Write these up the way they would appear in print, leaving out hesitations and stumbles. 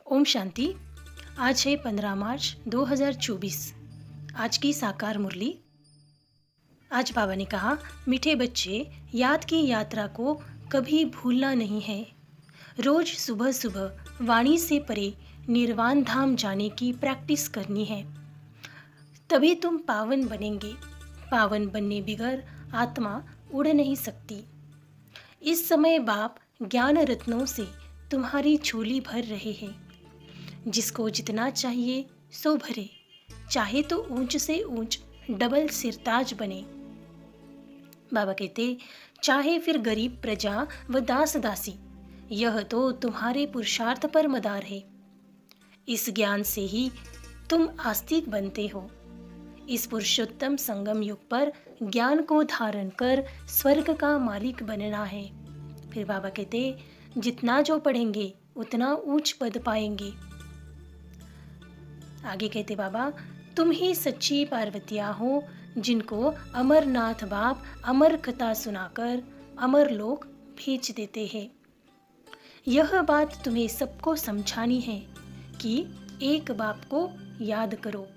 ओम शांति। आज है 15 मार्च 2024। आज की साकार मुरली। आज बाबा ने कहा, मीठे बच्चे, याद की यात्रा को कभी भूलना नहीं है। रोज सुबह सुबह वाणी से परे निर्वाण धाम जाने की प्रैक्टिस करनी है, तभी तुम पावन बनेंगे। पावन बनने बिगर आत्मा उड़ नहीं सकती। इस समय बाप ज्ञान रत्नों से तुम्हारी झोली भर रहे हैं। जिसको जितना चाहिए सो भरे, चाहे तो ऊंच से ऊंच डबल सिरताज बने। बाबा कहते, चाहे फिर गरीब प्रजा व दास दासी, यह तो तुम्हारे पुरुषार्थ पर मदार है। इस ज्ञान से ही तुम आस्तिक बनते हो। इस पुरुषोत्तम संगम युग पर ज्ञान को धारण कर स्वर्ग का मालिक बनना है। फिर बाबा कहते, जितना जो पढ़ेंगे उतना ऊंच पद पाएंगे। आगे कहते बाबा, तुम ही सच्ची पार्वतियाँ हो, जिनको अमरनाथ बाप अमर कथा सुनाकर अमर लोक भेज देते हैं। यह बात तुम्हें सबको समझानी है कि एक बाप को याद करो,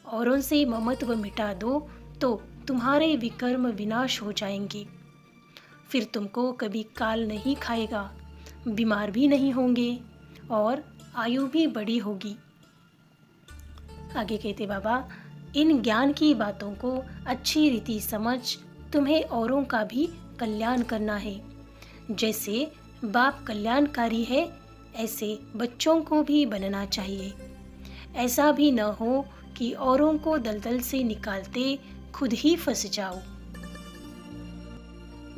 औरों से ममत्व मिटा दो तो तुम्हारे विकर्म विनाश हो जाएंगे। फिर तुमको कभी काल नहीं खाएगा, बीमार भी नहीं होंगे और आयु भी बड़ी होगी। आगे कहते बाबा, इन ज्ञान की बातों को अच्छी रीति समझ तुम्हें औरों का भी कल्याण करना है। जैसे बाप कल्याणकारी है, ऐसे बच्चों को भी बनना चाहिए। ऐसा भी न हो कि औरों को दलदल से निकालते खुद ही फंस जाओ।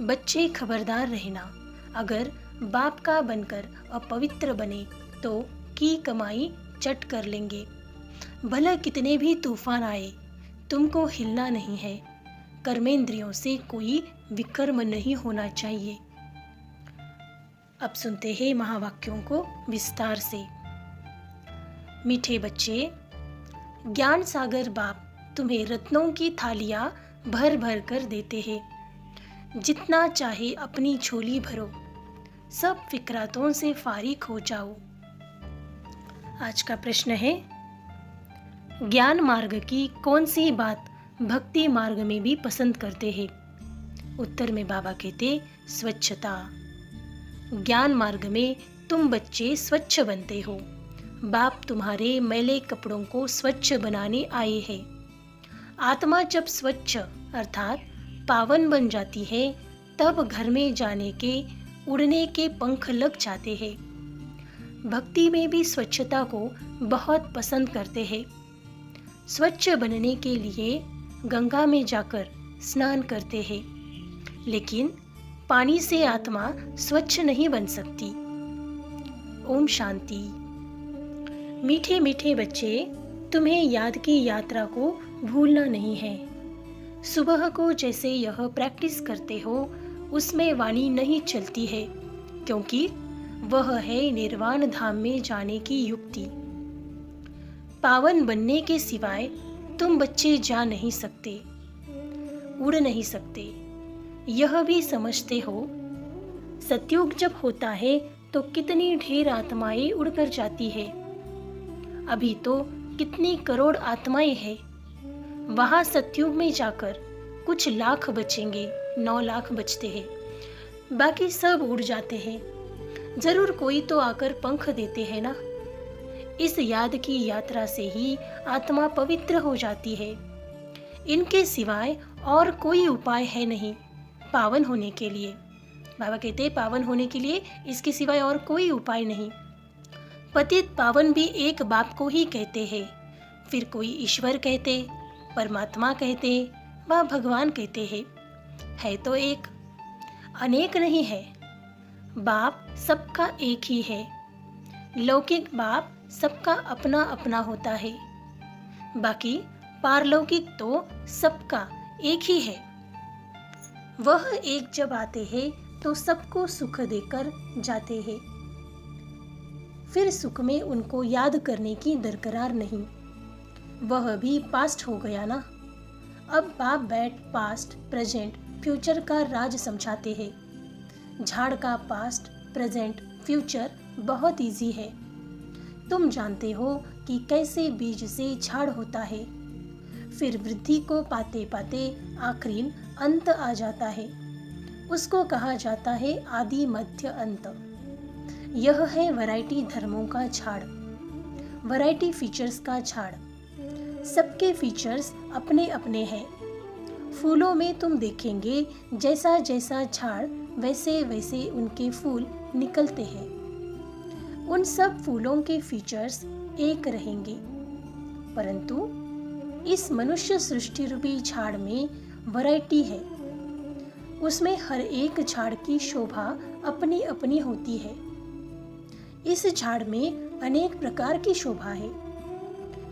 बच्चे खबरदार रहना, अगर बाप का बनकर अपवित्र बने तो की कमाई चट कर लेंगे। भला कितने भी तूफान आए, तुमको हिलना नहीं है। कर्मेंद्रियों से कोई विकर्म नहीं होना चाहिए। अब सुनते हैं महावाक्यों को विस्तार से। मीठे बच्चे, ज्ञान सागर बाप तुम्हें रत्नों की थालियां भर भर कर देते हैं। जितना चाहे अपनी झोली भरो, सब फिक्रातों से फारिग हो जाओ। आज का प्रश्न है, ज्ञान मार्ग की कौन सी बात भक्ति मार्ग में भी पसंद करते हैं? उत्तर में बाबा कहते, स्वच्छता। ज्ञान मार्ग में तुम बच्चे स्वच्छ बनते हो। बाप तुम्हारे मैले कपड़ों को स्वच्छ बनाने आए हैं। आत्मा जब स्वच्छ अर्थात पावन बन जाती है, तब घर में जाने के उड़ने के पंख लग जाते हैं। भक्ति में भी स्वच्छता को बहुत पसंद करते हैं। स्वच्छ बनने के लिए गंगा में जाकर स्नान करते हैं, लेकिन पानी से आत्मा स्वच्छ नहीं बन सकती। ओम शांति। मीठे मीठे बच्चे, तुम्हें याद की यात्रा को भूलना नहीं है। सुबह को जैसे यह प्रैक्टिस करते हो, उसमें वाणी नहीं चलती है, क्योंकि वह है निर्वाण धाम में जाने की युक्ति। पावन बनने के सिवाय तुम बच्चे जा नहीं सकते, उड़ नहीं सकते। यह भी समझते हो, सतयुग जब होता है तो कितनी ढेर आत्माएं उड़कर जाती है। अभी तो कितनी करोड़ आत्माएं हैं। वहां सतयुग में जाकर कुछ लाख बचेंगे, 9 लाख बचते हैं, बाकी सब उड़ जाते हैं। जरूर कोई तो आकर पंख देते हैं ना। इस याद की यात्रा से ही आत्मा पवित्र हो जाती है। इनके सिवाय और कोई उपाय है नहीं पावन होने के लिए। बाबा कहते हैं, पावन होने के लिए इसके सिवाय और कोई उपाय नहीं। पतित पावन भी एक बाप को ही कहते हैं, फिर कोई ईश्वर कहते, परमात्मा कहते व भगवान कहते हैं। है तो एक, अनेक नहीं है। बाप सबका एक ही है। लौकिक बाप सबका अपना अपना होता है, बाकी पारलौकिक तो सबका एक ही है। वह एक जब आते हैं तो सबको सुख देकर जाते हैं। फिर सुख में उनको याद करने की दरकार नहीं। वह भी पास्ट हो गया ना। अब बाप बैठ पास्ट, प्रेजेंट, फ्यूचर का राज समझाते हैं। झाड़ का पास्ट, प्रेजेंट, फ्यूचर बहुत इजी है। तुम जानते हो कि कैसे बीज से झाड़ होता है, फिर वृद्धि को पाते पाते आखिरी अंत आ जाता है। उसको कहा जाता है आदि मध्य अंत। यह है वैरायटी धर्मों का झाड़, वैरायटी फीचर्स का झाड़। सबके फीचर्स अपने अपने हैं। फूलों में तुम देखेंगे जैसा जैसा झाड़ वैसे वैसे उनके फूल निकलते हैं। उन सब फूलों के फीचर्स एक रहेंगे, परंतु इस मनुष्य सृष्टि रूपी झाड़ में वैरायटी है। उसमें हर एक झाड़ की शोभा अपनी अपनी होती है। इस झाड़ में अनेक प्रकार की शोभा है।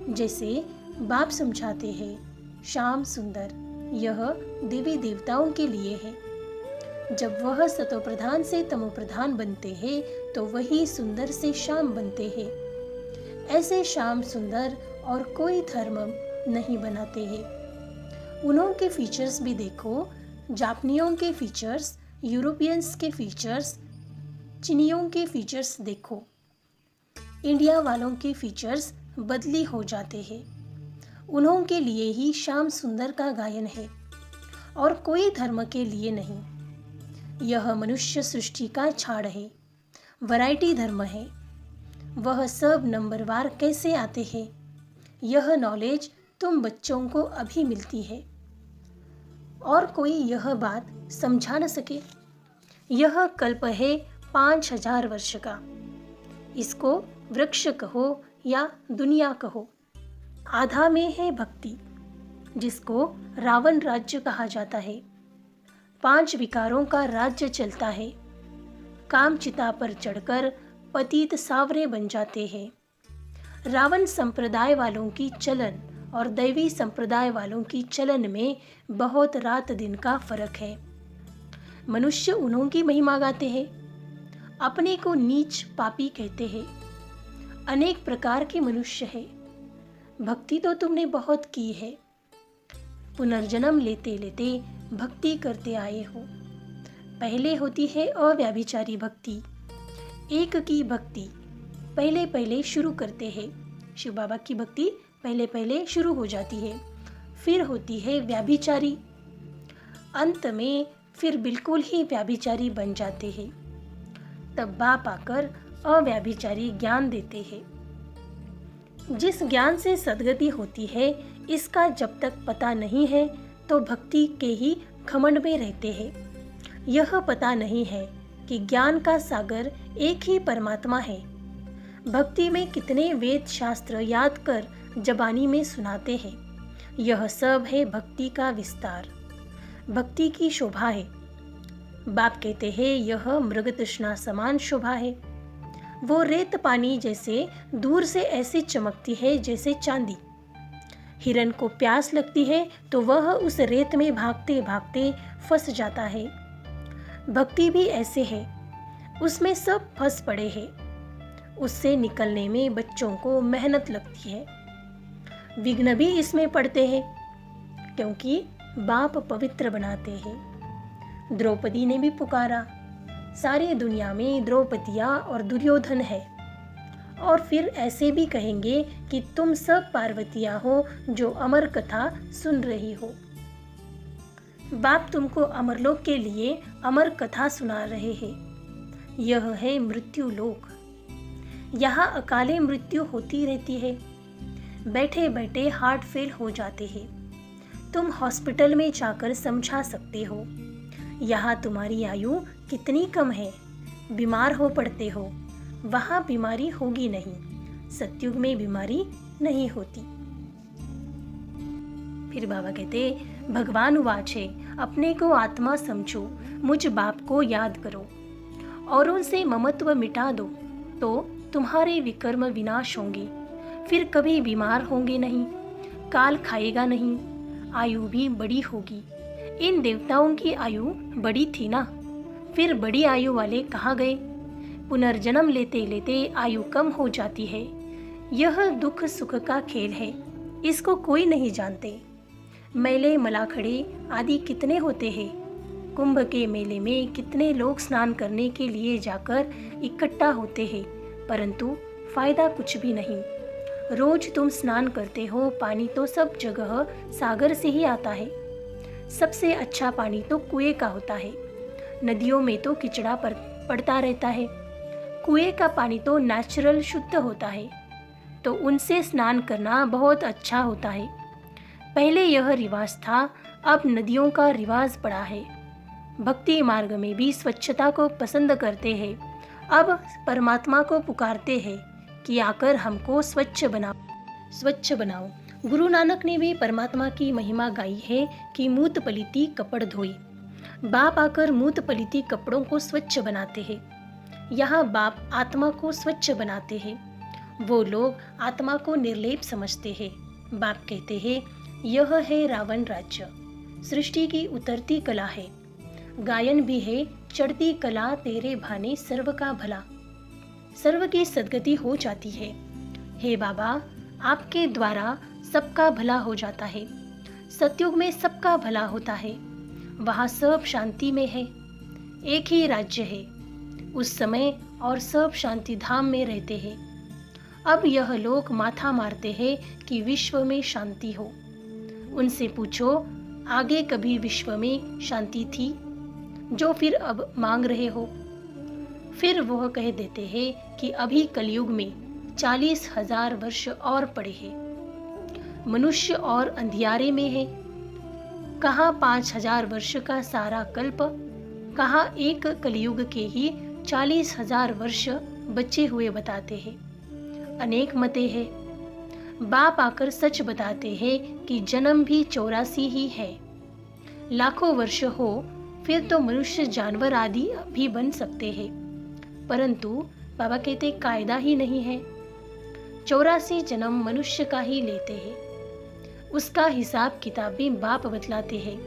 जैसे बाप समझाते हैं, श्याम सुंदर यह देवी देवताओं के लिए है। जब वह सतो प्रधान से तमो प्रधान बनते हैं तो वही सुंदर से श्याम बनते हैं। ऐसे श्याम सुंदर और कोई धर्म नहीं बनाते हैं। उन्हों के फीचर्स भी देखो, जापानियों के फीचर्स, यूरोपियंस के फीचर्स, चीनियों के फीचर्स देखो। इंडिया वालों के फीचर्स बदली हो जाते हैं। उन्हों के लिए ही श्याम सुंदर का गायन है और कोई धर्म के लिए नहीं। यह मनुष्य सृष्टि का झाड़ है, वैरायटी धर्म है। वह सब नंबरवार कैसे आते हैं, यह नॉलेज तुम बच्चों को अभी मिलती है और कोई यह बात समझा न सके। यह कल्प है 5000 वर्ष का। इसको वृक्ष कहो या दुनिया कहो। आधा में है भक्ति, जिसको रावण राज्य कहा जाता है। 5 विकारों का राज्य चलता है। काम चिता पर चढ़कर पतित सावरे बन जाते हैं। रावण संप्रदाय वालों की चलन और दैवी संप्रदाय वालों की चलन में बहुत रात दिन का फर्क है। मनुष्य उन्हों की महिमा गाते हैं, अपने को नीच पापी कहते हैं। अनेक प्रकार के मनुष्य है। भक्ति तो तुमने बहुत की है। पुनर्जन्म लेते लेते भक्ति करते आए हो। पहले होती है अव्याभिचारी भक्ति, एक की भक्ति पहले पहले शुरू करते हैं। शिव बाबा की भक्ति पहले पहले शुरू हो जाती है। फिर होती है व्याभिचारी, अंत में फिर बिल्कुल ही व्याभिचारी बन जाते हैं। तब बाप आकर अव्याभिचारी ज्ञान देते हैं। जिस ज्ञान से सद्गति होती है, इसका जब तक पता नहीं है तो भक्ति के ही घमंड में रहते हैं। यह पता नहीं है कि ज्ञान का सागर एक ही परमात्मा है। भक्ति में कितने वेद शास्त्र याद कर जबानी में सुनाते हैं। यह सब है भक्ति का विस्तार, भक्ति की शोभा है। बाप कहते हैं यह मृग तृष्णा समान शोभा है। वो रेत पानी जैसे दूर से ऐसी चमकती है जैसे चांदी। हिरन को प्यास लगती है तो वह उस रेत में भागते भागते फंस जाता है। भक्ति भी ऐसे है, उसमें सब फंस पड़े हैं। उससे निकलने में बच्चों को मेहनत लगती है। विघ्न भी इसमें पड़ते हैं, क्योंकि बाप पवित्र बनाते हैं। द्रौपदी ने भी पुकारा, सारी दुनिया में द्रौपदियाँ और दुर्योधन है। और फिर ऐसे भी कहेंगे कि तुम सब पार्वतियाँ हो जो अमर कथा सुन रही हो। बाप तुमको अमरलोक के लिए अमर कथा सुना रहे हैं। यह है मृत्यु लोक। यहाँ अकाले मृत्यु होती रहती है। बैठे बैठे हार्ट फेल हो जाते हैं। तुम हॉस्पिटल में जाकर समझा सकते हो यहाँ तुम्हारी आयु कितनी कम है, बीमार हो पड़ते हो। वहाँ बीमारी होगी नहीं, सतयुग में बीमारी नहीं होती। फिर बाबा कहते, भगवान वाचे अपने को आत्मा समझो, मुझ बाप को याद करो, औरों से ममत्व मिटा दो तो तुम्हारे विकर्म विनाश होंगे। फिर कभी बीमार होंगे नहीं, काल खाएगा नहीं, आयु भी बड़ी होगी। इन देवताओं की आयु बड़ी थी ना, फिर बड़ी आयु वाले कहाँ गए? पुनर्जन्म लेते लेते आयु कम हो जाती है। यह दुख सुख का खेल है, इसको कोई नहीं जानते। मेले मलाखड़े आदि कितने होते हैं। कुंभ के मेले में कितने लोग स्नान करने के लिए जाकर इकट्ठा होते हैं, परंतु फायदा कुछ भी नहीं। रोज तुम स्नान करते हो, पानी तो सब जगह सागर से ही आता है। सबसे अच्छा पानी तो कुएं का होता है। नदियों में तो किचड़ा पड़ता रहता है। कुएं का पानी तो नेचुरल शुद्ध होता है, तो उनसे स्नान करना बहुत अच्छा होता है। पहले यह रिवाज था, अब नदियों का रिवाज पड़ा है। भक्ति मार्ग में भी स्वच्छता को पसंद करते हैं। अब परमात्मा को पुकारते हैं कि आकर हमको स्वच्छ बनाओ। गुरु नानक ने भी परमात्मा की महिमा गाई है कि मूत पलीती कपड़ धोई। बाप आकर मूत पलीती कपड़ों को स्वच्छ बनाते हैं। यहाँ बाप आत्मा को स्वच्छ बनाते हैं। वो लोग आत्मा को निर्लेप समझते हैं। बाप कहते हैं, यह है रावण राज्य। सृष्टि की उतरती कला है, गायन भी है चढ़ती कला। तेरे भाने सर्व का भला, सर्व की सद्गति हो जाती है। हे बाबा, आपके द्वारा सबका भला हो जाता है। सतयुग में सबका भला होता है। वहाँ सब शांति में है। एक ही राज्य है उस समय, और सब शांति धाम में रहते हैं। अब यह लोग माथा मारते हैं कि विश्व में शांति हो। उनसे पूछो, आगे कभी विश्व में शांति थी जो फिर अब मांग रहे हो? फिर वह कह देते हैं कि अभी कलयुग में 40,000 वर्ष और पड़े हैं। मनुष्य और अंधियारे में है। कहाँ 5,000 वर्ष का सारा कल्प, कहाँ एक कलयुग के ही 40,000 वर्ष बचे हुए बताते हैं। अनेक मते हैं। बाप आकर सच बताते हैं कि जन्म भी 84 ही है। लाखों वर्ष हो फिर तो मनुष्य जानवर आदि भी बन सकते हैं, परंतु बाबा कहते कायदा ही नहीं है। 84 जन्म मनुष्य का ही लेते हैं। उसका हिसाब किताब भी बाप बतलाते हैं।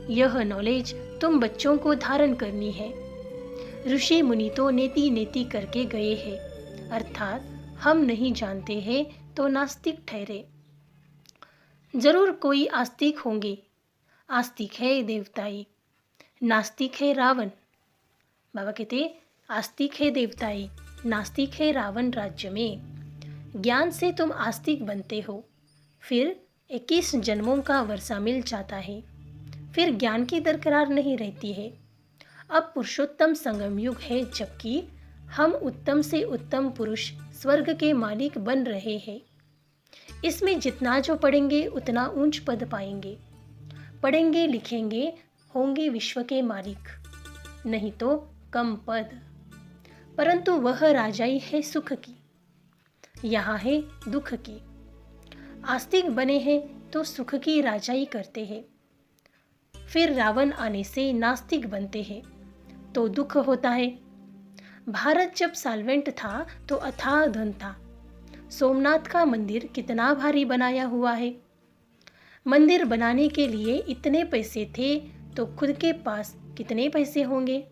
यह नॉलेज तुम बच्चों को धारण करनी है। ऋषि मुनि तो नेति नेति करके गए हैं, अर्थात हम नहीं जानते हैं तो नास्तिक ठहरे। जरूर कोई आस्तिक होंगे। आस्तिक है देवताई, नास्तिक है रावण। बाबा कहते आस्तिक है देवताई, नास्तिक है रावण राज्य में। ज्ञान से तुम आस्तिक बनते हो, फिर 21 जन्मों का वर्षा मिल जाता है। फिर ज्ञान की दरकरार नहीं रहती है। अब पुरुषोत्तम संगम युग है, जबकि हम उत्तम से उत्तम पुरुष स्वर्ग के मालिक बन रहे हैं। इसमें जितना जो पढ़ेंगे उतना ऊंच पद पाएंगे। पढ़ेंगे लिखेंगे होंगे विश्व के मालिक, नहीं तो कम पद। परंतु वह राजाई है सुख की, यहाँ है दुख की। आस्तिक बने हैं तो सुख की राजाई करते हैं। फिर रावण आने से नास्तिक बनते हैं तो दुख होता है। भारत जब साल्वेंट था तो अथाह धन था। सोमनाथ का मंदिर कितना भारी बनाया हुआ है। मंदिर बनाने के लिए इतने पैसे थे तो खुद के पास कितने पैसे होंगे?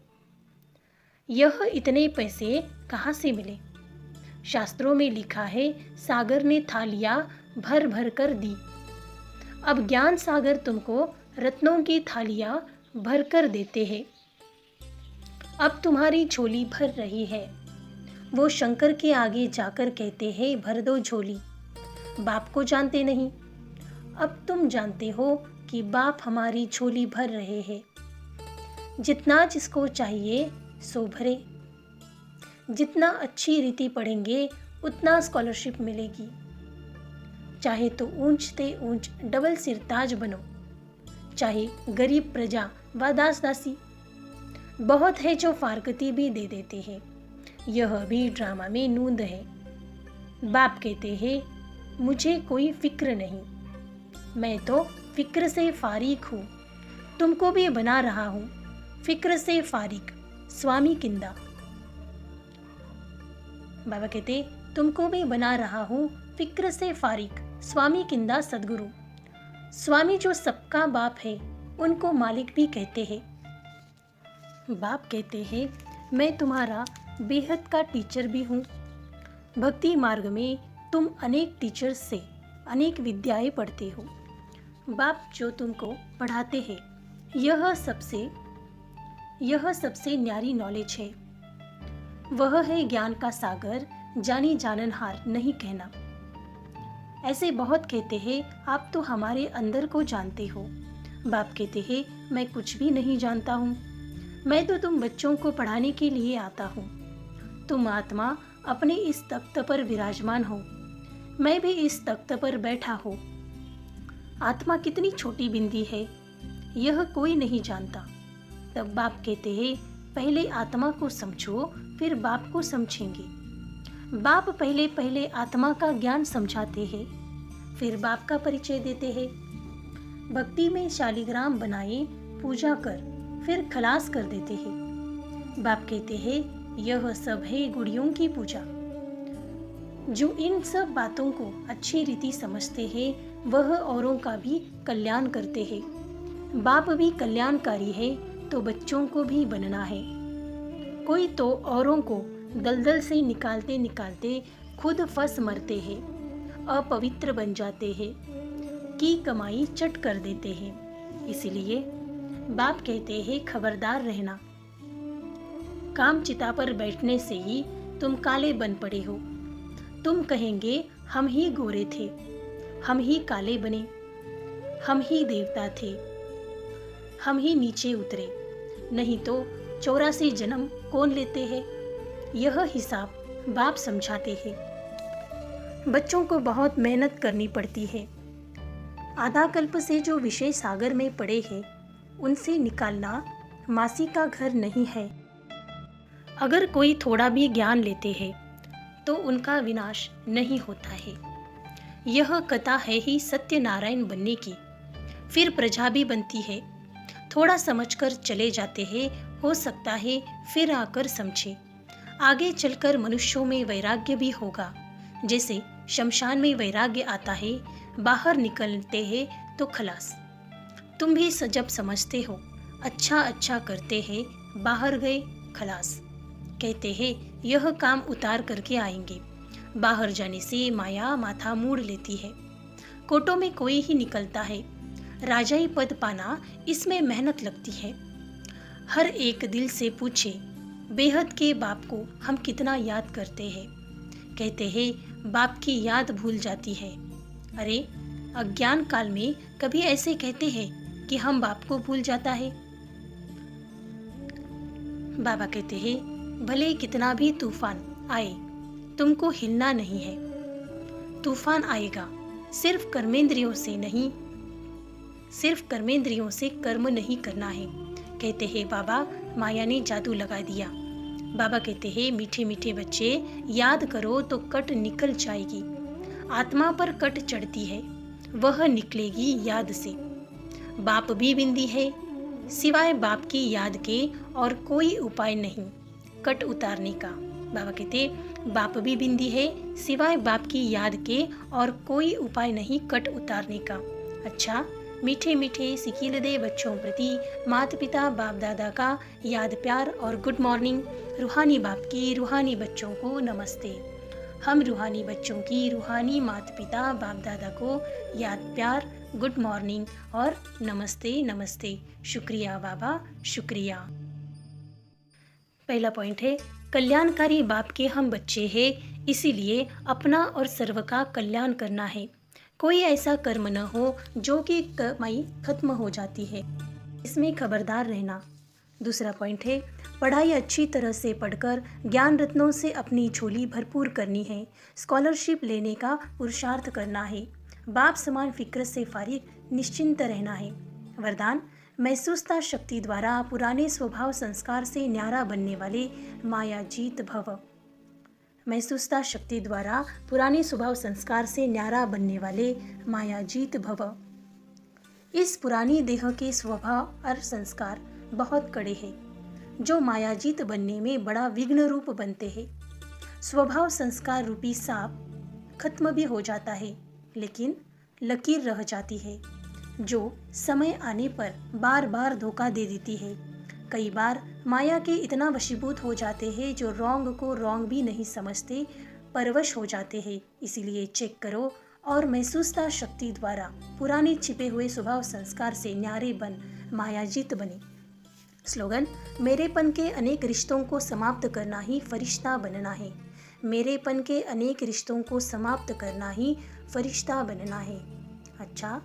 यह इतने पैसे कहाँ से मिले? शास्त्रों में लिखा है, सागर ने थालियाँ भर भर कर दी। अब ज्ञान सागर तुमको रत्नों की थालियाँ भर कर देते हैं। अब तुम्हारी झोली भर रही है। वो शंकर के आगे जाकर कहते हैं, भर दो झोली। बाप को जानते नहीं। अब तुम जानते हो कि बाप हमारी झोली भर रहे हैं। जितना जिसको चाहिए सो भरे। जितना अच्छी रीति पढ़ेंगे उतना स्कॉलरशिप मिलेगी। चाहे तो ऊंच से ऊंच डबल सिरताज बनो, चाहे गरीब प्रजा व दास दासी। बहुत है जो फारकती भी दे देते हैं। यह भी ड्रामा में नूंद है। बाप कहते हैं, मुझे कोई फिक्र नहीं, मैं तो फिक्र से फारिग हूँ। तुमको भी बना रहा हूँ फिक्र से फारिग, स्वामी किंदा। बाबा कहते तुमको भी बना रहा हूँ फिक्र से फारिग, स्वामी किंदा सदगुरु। स्वामी जो सबका बाप है उनको मालिक भी कहते हैं। बाप कहते हैं, मैं तुम्हारा बेहद का टीचर भी हूँ। भक्ति मार्ग में तुम अनेक टीचर्स से अनेक विद्याएं पढ़ते हो। बाप जो तुमको पढ़ाते हैं यह सबसे न्यारी नॉलेज है। वह है ज्ञान का सागर जानी जाननहार नहीं कहना। ऐसे बहुत कहते हैं, आप तो हमारे अंदर को जानते हो। बाप कहते हैं, मैं कुछ भी नहीं जानता हूँ, मैं तो तुम बच्चों को पढ़ाने के लिए आता हूँ। तुम आत्मा अपने इस तख्त पर विराजमान हो, मैं भी इस तख्त पर बैठा हूँ। आत्मा कितनी छोटी बिंदी है, यह कोई नहीं जानता। तब बाप कहते हैं, पहले आत्मा को समझो, फिर बाप को समझेंगे। बाप पहले आत्मा का ज्ञान समझाते हैं, फिर बाप का परिचय देते हैं। भक्ति में शालिग्राम बनाए, पूजा कर, फिर खलास कर देते हैं। बाप कहते हैं, यह सब है गुड़ियों की पूजा। जो इन सब बातों को अच्छी रीति समझते हैं, वह औरों का भी कल्याण करते हैं। बाप भी कल्याणकारी है, तो बच्चों को भी बनना है। कोई तो औरों को दलदल से निकालते निकालते खुद फंस मरते हैं, अपवित्र बन जाते हैं, की कमाई चट कर देते हैं। इसलिए बाप कहते हैं, खबरदार रहना। काम चिता पर बैठने से ही तुम काले बन पड़े हो। तुम कहेंगे, हम ही गोरे थे, हम ही काले बने, हम ही देवता थे, हम ही नीचे उतरे, नहीं तो 84 जन्म कौन लेते हैं। यह हिसाब बाप समझाते हैं। बच्चों को बहुत मेहनत करनी पड़ती है। आधा कल्प से जो विषय सागर में पड़े हैं, उनसे निकालना मासी का घर नहीं है। अगर कोई थोड़ा भी ज्ञान लेते हैं, तो उनका विनाश नहीं होता है। यह कथा है ही सत्यनारायण बनने की, फिर प्रजा भी बनती है। थोड़ा समझकर चले जाते हैं, हो सकता है फिर आकर समझे। आगे चलकर मनुष्यों में वैराग्य भी होगा। जैसे शमशान में वैराग्य आता है, बाहर निकलते हैं तो खलास। तुम भी जब समझते हो, अच्छा अच्छा करते हैं, बाहर गए खलास। कहते हैं, यह काम उतार करके आएंगे। बाहर जाने से माया माथा मूड़ लेती है। कोटों में कोई ही निकलता है। राजाई पद पाना, इसमें मेहनत लगती है। हर एक दिल से पूछे, बेहद के बाप को हम कितना याद करते हैं। कहते हैं, बाप की याद भूल जाती है। अरे, अज्ञान काल में कभी ऐसे कहते हैं कि हम बाप को भूल जाता है। बाबा कहते हैं, भले कितना भी तूफान आए, तुमको हिलना नहीं है। तूफान आएगा, सिर्फ कर्मेंद्रियों से नहीं, सिर्फ कर्मेंद्रियों से कर्म नहीं करना है। कहते हैं, बाबा माया ने जादू लगा दिया। बाबा कहते हैं, मीठे मीठे बच्चे, याद करो तो कट निकल जाएगी। आत्मा पर कट चढ़ती है, वह निकलेगी याद से। बाप भी बिंदी है, सिवाय बाप की याद के और कोई उपाय नहीं कट उतारने का। बाबा कहते, बाप भी बिंदी है, सिवाय बाप की याद के और कोई उपाय नहीं कट उतारने का। अच्छा, मीठे मीठे सिकीलदे बच्चों प्रति माता पिता बाप दादा का याद प्यार और गुड मॉर्निंग। रूहानी बाप की रूहानी बच्चों को नमस्ते। हम रूहानी बच्चों की रूहानी माता पिता बाप दादा को याद प्यार, गुड मॉर्निंग और नमस्ते नमस्ते। शुक्रिया बाबा, शुक्रिया। पहला पॉइंट है, कल्याणकारी बाप के हम बच्चे हैं, इसीलिए अपना और सर्व का कल्याण करना है। कोई ऐसा कर्म न हो जो कि कमाई खत्म हो जाती है, इसमें खबरदार रहना। दूसरा पॉइंट है, पढ़ाई अच्छी तरह से पढ़कर ज्ञान रत्नों से अपनी झोली भरपूर करनी है। स्कॉलरशिप लेने का पुरुषार्थ करना है। बाप समान फिक्र से फारिग निश्चिंत रहना है। वरदान, महसूसता शक्ति द्वारा पुराने स्वभाव संस्कार से न्यारा बनने वाले मायाजीत भव। महसूसता शक्ति द्वारा पुराने स्वभाव संस्कार से न्यारा बनने वाले मायाजीत भव। इस पुरानी देह के स्वभाव और संस्कार बहुत कड़े हैं, जो मायाजीत बनने में बड़ा विघ्न रूप बनते हैं। स्वभाव संस्कार रूपी सांप खत्म भी हो जाता है, लेकिन लकीर रह जाती है, जो समय आने पर बार बार धोखा दे देती है। कई बार माया के इतना वशीभूत हो जाते हैं, जो रॉन्ग को रॉन्ग भी नहीं समझते, परवश हो जाते हैं। इसीलिए चेक करो और महसूसता शक्ति द्वारा पुराने छिपे हुए स्वभाव संस्कार से न्यारे बन मायाजीत बने। स्लोगन, मेरेपन के अनेक रिश्तों को समाप्त करना ही फरिश्ता बनना है। मेरेपन के अनेक रिश्तों को समाप्त करना ही फरिश्ता बनना है। अच्छा,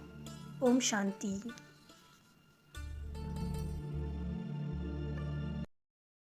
ओम शांति।